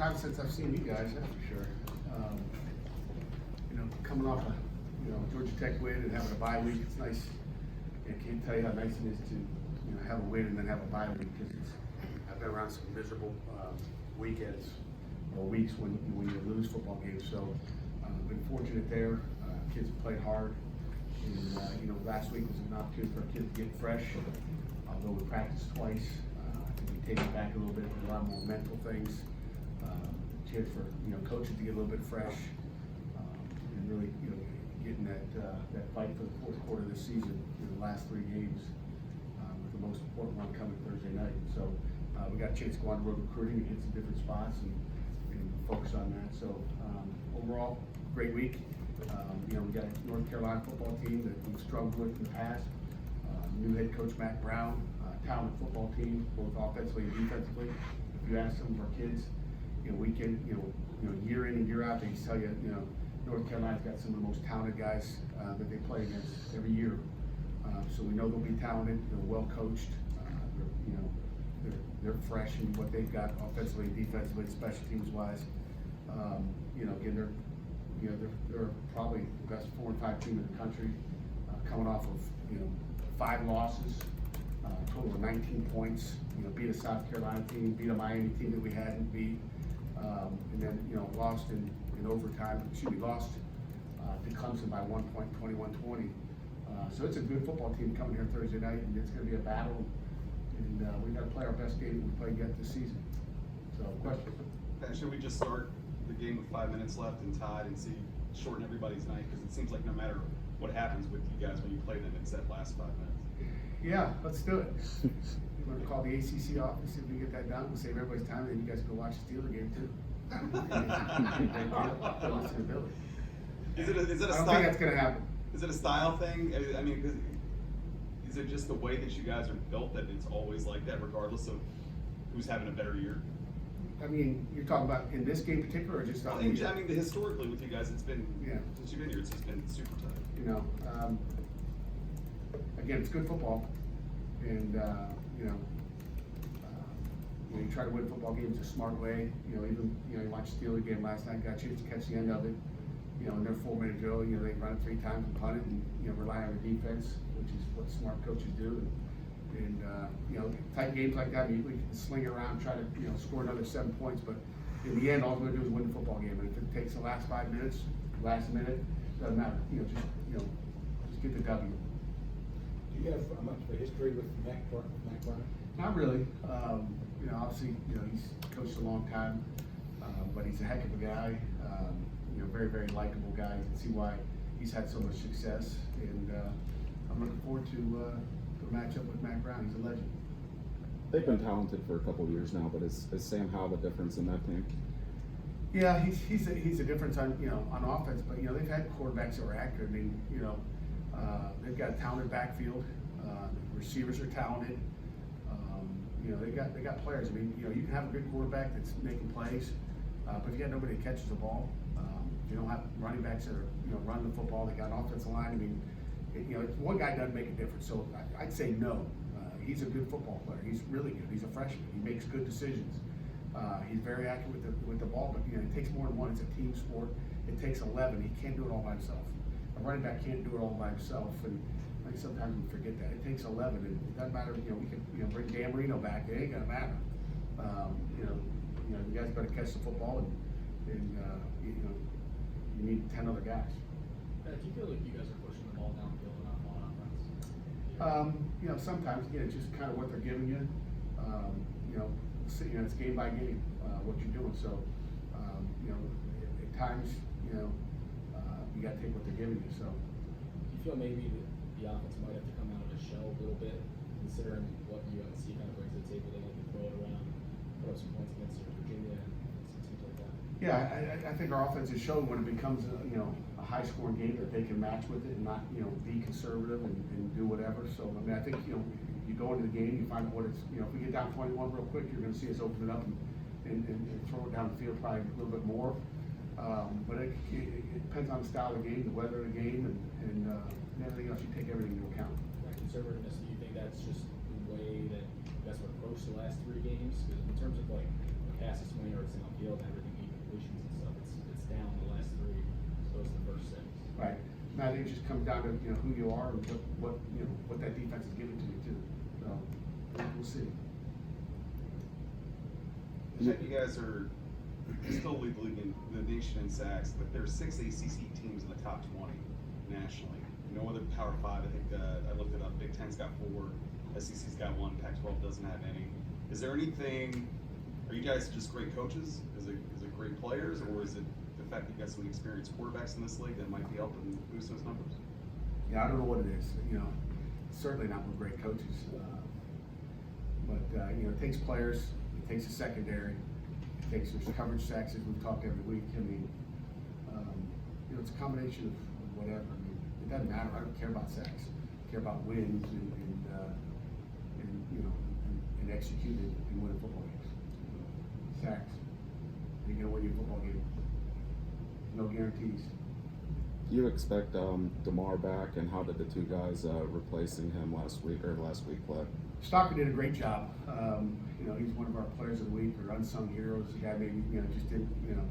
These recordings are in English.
time since I've seen you guys, that's for sure. Coming off a Georgia Tech win and having a bye week, it's nice. I can't tell you how nice it is to have a win and then have a bye week, because I've been around some miserable weekends or weeks when you lose football games. So been fortunate there. Kids have played hard, and last week was an opportunity for kids to get fresh. Although we practiced twice, I think we take it back a little bit with a lot more mental things. Kids for coaches to get a little bit fresh, and really getting that fight for the fourth quarter of the season in the last 3 games, with the most important one coming Thursday night. So we got a chance to go on road recruiting and hit some different spots and focus on that. So overall, great week. We got a North Carolina football team that we've struggled with in the past. New head coach Matt Brown, talented football team, both offensively and defensively. If you ask some of our kids, we can, year in and year out, they tell you, North Carolina's got some of the most talented guys that they play against every year. So we know they'll be talented. They're well coached. They're fresh in what they've got offensively and defensively, special teams wise. Again, they're probably the best 4 and 5 team in the country, coming off of 5 losses, total of 19 points. Beat a South Carolina team, beat a Miami team that we hadn't beat, and then lost in overtime. Lost to Clemson by 1 point, 21-20. So it's a good football team coming here Thursday night, and it's going to be a battle. And we got to play our best game we played yet this season. So, question? Should we just start the game with 5 minutes left and tied and shorten everybody's night? Because it seems like no matter what happens with you guys when you play them, it's that last 5 minutes. Yeah, let's do it. We're going to call the ACC office if we get that done. We'll save everybody's time, and then you guys go watch the Steeler game too. Is it a I don't style? think that's going to happen. Is it a style thing? I mean, is it just the way that you guys are built that it's always like that, regardless of who's having a better year? I mean, you're talking about in this game in particular, or just Well, historically with you guys, it's been since you've been here, it's just been super tough. Again, it's good football, and you try to win football games a smart way. Even you watched the Steelers game last night, got a chance to catch the end of it. In their 4-minute drill, they run it 3 times and punt it, and rely on the defense, which is what smart coaches do. And tight games like that, we can sling it around, try to score another 7 points, but in the end, all we're gonna do is win the football game. And if it takes the last 5 minutes, last minute, doesn't matter. Just get the W. Do you have much of a history with Mac Brown? Not really. Obviously, he's coached a long time, but he's a heck of a guy. Very, very likable guy. You can see why he's had so much success, and I'm looking forward to a matchup with Mac Brown. He's a legend. They've been talented for a couple of years now, but is Sam Howell the difference in that team? Yeah, he's a difference on on offense, but they've had quarterbacks that were accurate. I mean, they've got a talented backfield. Receivers are talented. They got players. I mean, you can have a good quarterback that's making plays, but if you got nobody that catches the ball, you don't have running backs that are running the football. They got an offensive line. I mean, one guy doesn't make a difference. So I'd say no. He's a good football player. He's really good. He's a freshman. He makes good decisions. He's very accurate with the ball, but it takes more than one. It's a team sport. It takes 11. He can't do it all by himself. A running back can't do it all by himself, and I think sometimes we forget that. It takes 11, and it doesn't matter. We can bring Dan Marino back. It ain't gonna matter. You guys better catch the football, and you need 10 other guys. Do you feel like you guys are pushing the ball downfield and not on offense? Sometimes again, it's just kind of what they're giving you. It's game by game what you're doing. So, at times, you got to take what they're giving you. So, Do you feel maybe the offense might have to come out of the shell a little bit, considering what UNC kind of brings to the table? They like to throw it around, put up some points against Virginia and some teams like that. yeah, I think our offense is showing when it becomes a high-scoring game that they can match with it and not be conservative and do whatever. So I mean, I think you go into the game, you find out what it's if we get down 21 real quick, you're going to see us open it up and throw it down the field probably a little bit more. But it depends on the style of the game, the weather of the game, and everything else. You take everything into account. That conservativeness, do you think that's just the way that you guys have approached the last 3 games? Because in terms of like the passes, 20 yards downfield and everything think it just comes down to, you know, who you are and what that defense is giving to you too. So, we'll see. You guys are still lead the league in the nation in sacks, but there are 6 ACC teams in the top 20 nationally. No other Power 5. I think I looked it up. Big Ten's got 4, SEC's got 1, Pac-12 doesn't have any. Is there anything? Are you guys just great coaches? Is it great players, or is it the fact that you got some experienced quarterbacks in this league that might be helping boost those numbers? Yeah, I don't know what it is. You know, certainly not with great coaches. But you know, it takes players. It takes a secondary. It takes there's coverage sacks, as we've talked every week. I mean, you know, it's a combination of whatever. I mean, it doesn't matter. I don't care about sacks. I care about wins and you know and executing and winning football games. Sacks. You're gonna win your football game. No guarantees. Do you expect DeMar back, and how did the two guys replacing him last week play? Stocker did a great job. You know, he's one of our players of the week or unsung heroes. The guy maybe, you know, just didn't, you know,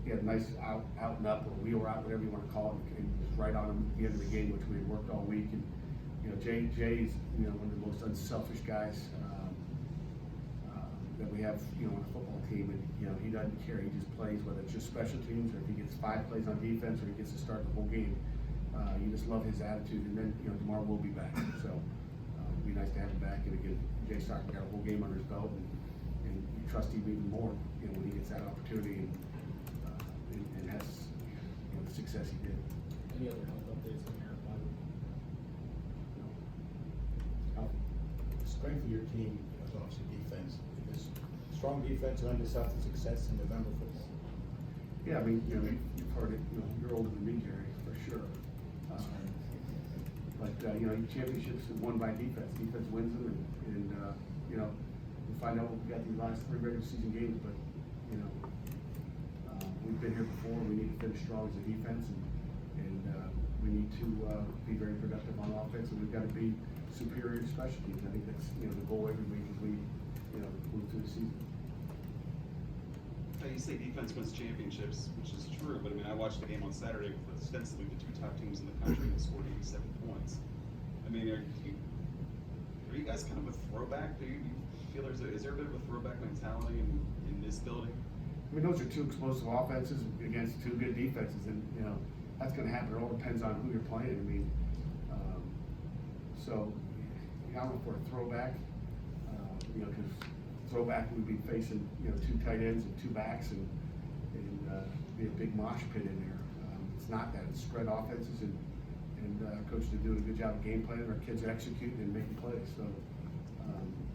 he had a nice out and up or wheel route, whatever you want to call it, and was right on him at the end of the game, which we had worked all week. And you know, Jay's, you know, one of the most unselfish guys that we have, you know, on a football team. And you know, he doesn't care. He just plays, whether it's just special teams or if he gets 5 plays on defense or he gets to start the whole game. You just love his attitude. And then, you know, DeMar will be back. So it'd be nice to have him back. And again, Jay Stocker got a whole game under his belt, and you trust him even more, you know, when he gets that opportunity and has, you know, the success he did. Any other health updates on your body? The strength of your team is obviously defense. Because strong defense lends itself to success in November football. Yeah, I mean, you know, you've heard it. You know, you're older than me, Jerry, for sure. But you know, championships are won by defense. Defense wins them, and you know, we'll find out what we got these last 3 regular season games. But you know, we've been here before. We need to finish strong as a defense, and we need to be very productive on offense, and we've got to be superior to special teams. I think that's, you know, the goal every week as we, you know, move through the season. You say defense wins championships, which is true, but I mean, I watched the game on Saturday with ostensibly the 2 top teams in the country that scored 87 points. I mean, are you guys kind of a throwback? Do you feel is there a bit of a throwback mentality in this building? I mean, those are 2 explosive offenses against 2 good defenses, and you know, that's going to happen. It all depends on who you're playing. I mean, so I don't know if we're a throwback, you know, because throwback would be facing, you know, 2 tight ends and 2 backs and be a big mosh pit in there. It's not that. It's spread offenses, and coaches are doing a good job of game planning. Our kids are executing and making plays. So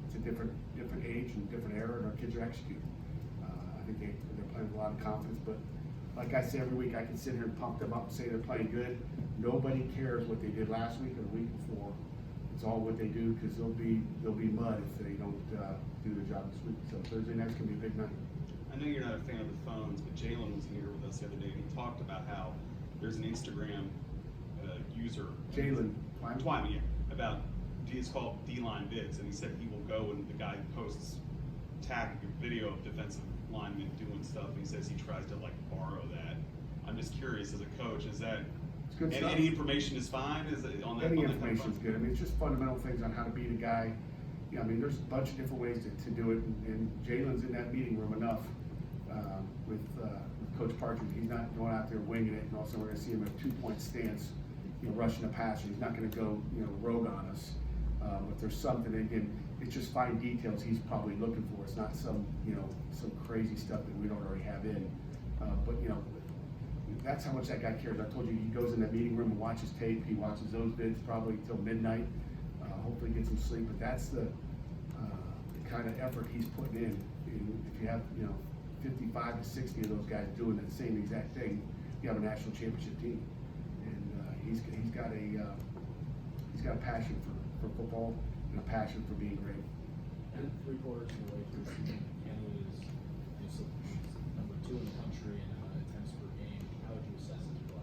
it's a different age and different era, and our kids are executing. I think they're playing with a lot of confidence. But like I say every week, I can sit here and pump them up and say they're playing good. Nobody cares what they did last week or the week before. It's all what they do, because there'll be mud if they don't do their job this week. So Thursday night's gonna be a big night. I know you're not a fan of the phones, but Jalen was here with us the other day, and he talked about how there's an Instagram user, Jalen Twyman, yeah, about it's called D-line vids, and he said he will go and the guy posts tag video of defensive linemen doing stuff, and he says he tries to like borrow that. I'm just curious, as a coach, is that It's good stuff. any information is fine? Is it on that? Any on that information is good. I mean, it's just fundamental things on how to beat a guy. Yeah, I mean, there's a bunch of different ways to do it, and Jalen's in that meeting room enough with Coach Partridge. He's not going out there winging it, and also we're going to see him at a 2-point stance, you know, rushing a passer. He's not going to go, you know, rogue on us. If there's something, again, it's just fine details he's probably looking for. It's not some, you know, some crazy stuff that we don't already have in. But you know, that's how much that guy cares. I told you, he goes in that meeting room and watches tape. He watches those vids probably till midnight. Hopefully gets some sleep. But that's the kind of effort he's putting in. And if you have, you know, 55 to 60 of those guys doing that same exact thing, you have a national championship team. And he's got a passion for football and a passion for being great. And 3/4 of the way through the season, Kenny is number 2 in the country in attempts per game. How would you assess his play?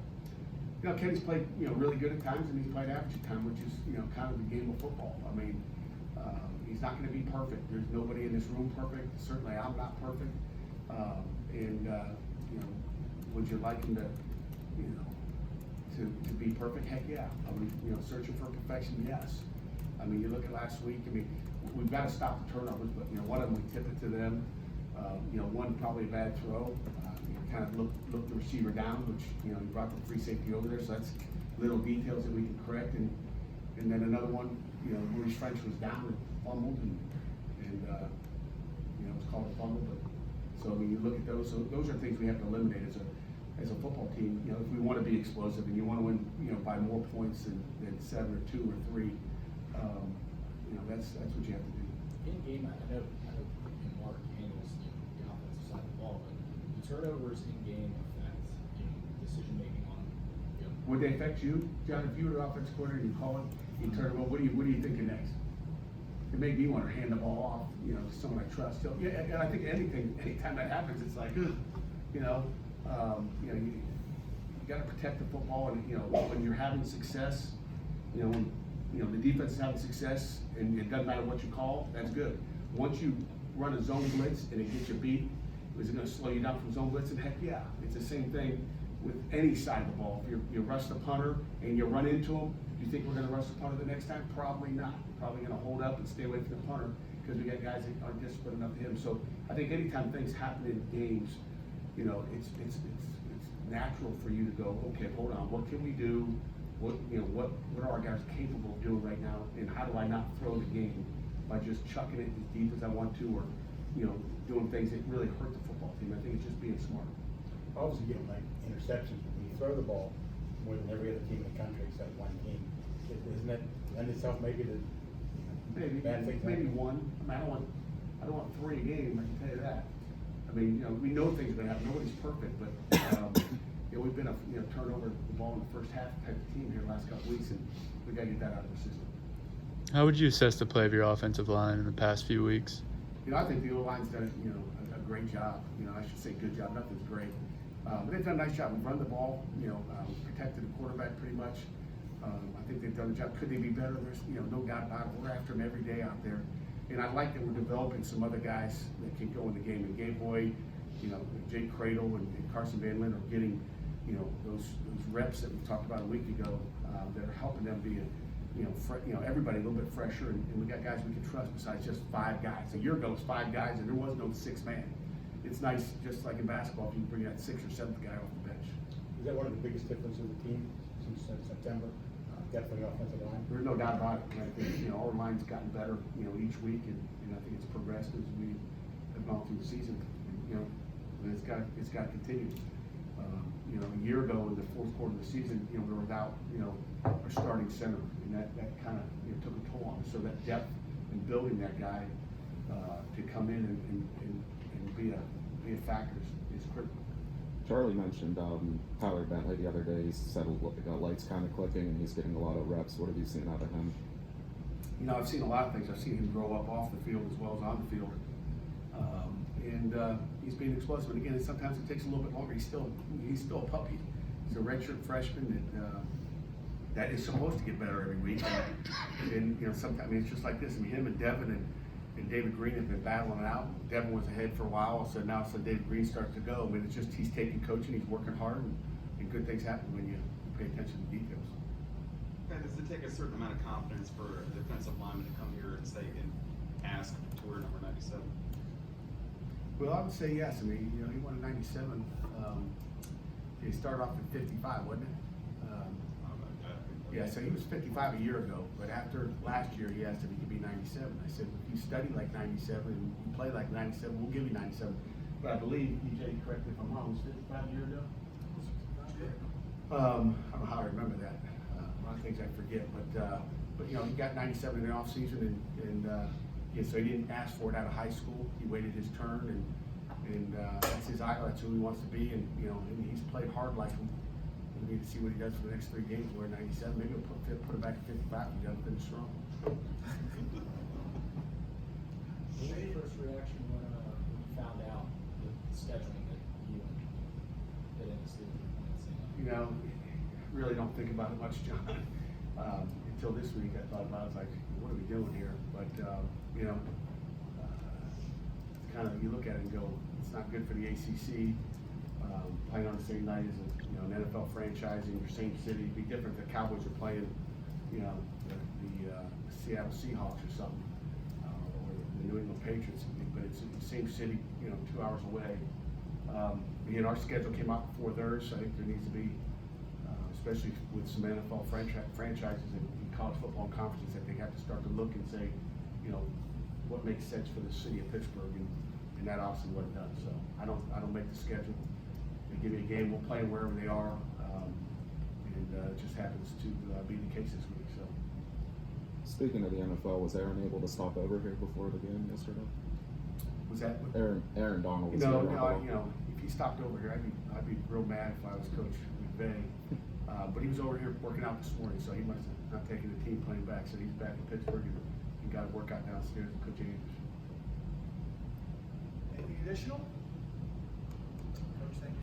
You know, Kenny's played, you know, really good at times, and he's played average at times, which is, you know, kind of the game of football. I mean, he's not going to be perfect. There's nobody in this room perfect. Certainly, I'm not perfect. You know, would you like him to, you know, to be perfect? Heck yeah. Are we, you know, searching for perfection? Yes. I mean, you look at last week, I mean, we've got to stop the turnovers, but, you know, one of them, we tip it to them. You know, one probably a bad throw. You know, kind of look the receiver down, which, you know, he brought the free safety over there, so that's little details that we can correct. And then another one, you know, Maurice French was down and fumbled, and you know, it was called a fumble. But so I mean, you look at those. So those are things we have to eliminate as a football team. You know, if we want to be explosive and you want to win, you know, by more points than 7 or 2 or 3, you know, that's what you have to do. In game, I know Mark handles the offensive side of the ball, but the turnovers in game affect decision making on. Would they affect you, John? If you were the offensive coordinator, you call it, you turn it over. What are you thinking next? It made me want to hand the ball off, you know, to someone I trust. So yeah, and I think anytime that happens, it's like, you know, you got to protect the football, and you know, when you're having success, you know, when the defense is having success, and it doesn't matter what you call, that's good. Once you run a zone blitz and it gets you beat, is it going to slow you down from zone blitz? And heck yeah, it's the same thing with any side of the ball. If you rush the punter and you run into him, do you think we're going to rush the punter the next time? Probably not. We're probably going to hold up and stay away from the punter because we got guys that aren't disciplined enough to hit him. So I think anytime things happen in games, you know, it's natural for you to go, okay, hold on, what can we do? What are our guys capable of doing right now? And how do I not throw the game by just chucking it as deep as I want to, or you know, doing things that really hurt the football team? I think it's just being smart. Obviously, getting like interceptions when you throw the ball more than every other team in the country except one team. Isn't that lend itself maybe to bad things? Maybe one. I mean, I don't want 3 a game. I can tell you that. I mean, you know, we know things are going to happen. Nobody's perfect, but you know, we've been a turnover the ball in the first half type of team here the last couple weeks, and we got to get that out of the system. How would you assess the play of your offensive line in the past few weeks? You know, I think the O-line's done a great job. You know, I should say good job. Nothing's great. But they've done a nice job. We've run the ball, you know, protected the quarterback pretty much. I think they've done a job. Could they be better? There's, you know, no doubt about it. We're after them every day out there. And I like that we're developing some other guys that can go in the game. And Gabe Boyd, you know, Jake Cradle and Carson Van Lin are getting, you know, those reps that we talked about a week ago that are helping them be, everybody a little bit fresher. And we got guys we can trust besides just 5 guys. A year ago it was 5 guys and there was no 6th man. It's nice, just like in basketball, if you can bring that 6th or 7th guy off the bench. Is that one of the biggest differences of the team since September? Definitely offensive line. There's no doubt about it. And I think, you know, our line's gotten better, you know, each week, and I think it's progressed as we have gone through the season. And, you know, and it's got to continue. You know, a year ago in the 4th quarter of the season, you know, we were without, you know, our starting center, and that kind of, you know, took a toll on us. So that depth in building that guy to come in and be a factor is critical. Charlie mentioned Tyler Bentley the other day. He said the lights kind of clicking and he's getting a lot of reps. What have you seen out of him? You know, I've seen a lot of things. I've seen him grow up off the field as well as on the field. And he's being explosive. And again, sometimes it takes a little bit longer. He's still a puppy. He's a redshirt freshman that is supposed to get better every week. And you know, sometimes I mean, it's just like this. I mean, him and Devin and David Green have been battling it out. Devin was ahead for a while, so now David Green starts to go. I mean, it's just he's taking coaching, he's working hard, and good things happen when you pay attention to details. Okay, does it take a certain amount of confidence for a defensive lineman to come here and say and ask to wear number 97? Well, I would say yes. I mean, you know, he won a 97. He started off at 55, wasn't it? Yeah, so he was 55 a year ago, but after last year, he asked if he could be 97. I said, if you study like 97 and you play like 97, we'll give you 97. But I believe, EJ, correct me if I'm wrong, was 55 a year ago? I don't know how I remember that. A lot of things I forget, but you know, he got 97 in the off season, and yeah, so he didn't ask for it out of high school. He waited his turn, and that's his idol. That's who he wants to be, and you know, and he's played hard like him. We need to see what he does for the next 3 games. We're 97. Maybe we'll put it back at 55. He doesn't finish strong. What was your first reaction when you found out the scheduling that you did in the student? You know, really don't think about it much, John. Until this week, I thought about it. I was like, what are we doing here? But you know, it's kind of, you look at it and go, it's not good for the ACC. playing on the same night as an NFL franchise in your same city. It'd be different if the Cowboys are playing, the Seattle Seahawks or something, or the New England Patriots. But it's in the same city, 2 hours away. Again, our schedule came out before theirs, so I think there needs to be, especially with some NFL franchises in college football conferences, that they have to start to look and say, what makes sense for the city of Pittsburgh, and that obviously what it does. So I don't make the schedule. They give me a game, we'll play them wherever they are, and it just happens to be the case this week. So. Speaking of the NFL, was Aaron able to stop over here before the game yesterday? Was that? Aaron Donald was No, here. if he stopped over here, I'd be real mad if I was Coach McVay. But he was over here working out this morning, so he must have not taken the team plane back. So he's back in Pittsburgh and got to work out downstairs with Coach Andrews. Anything additional?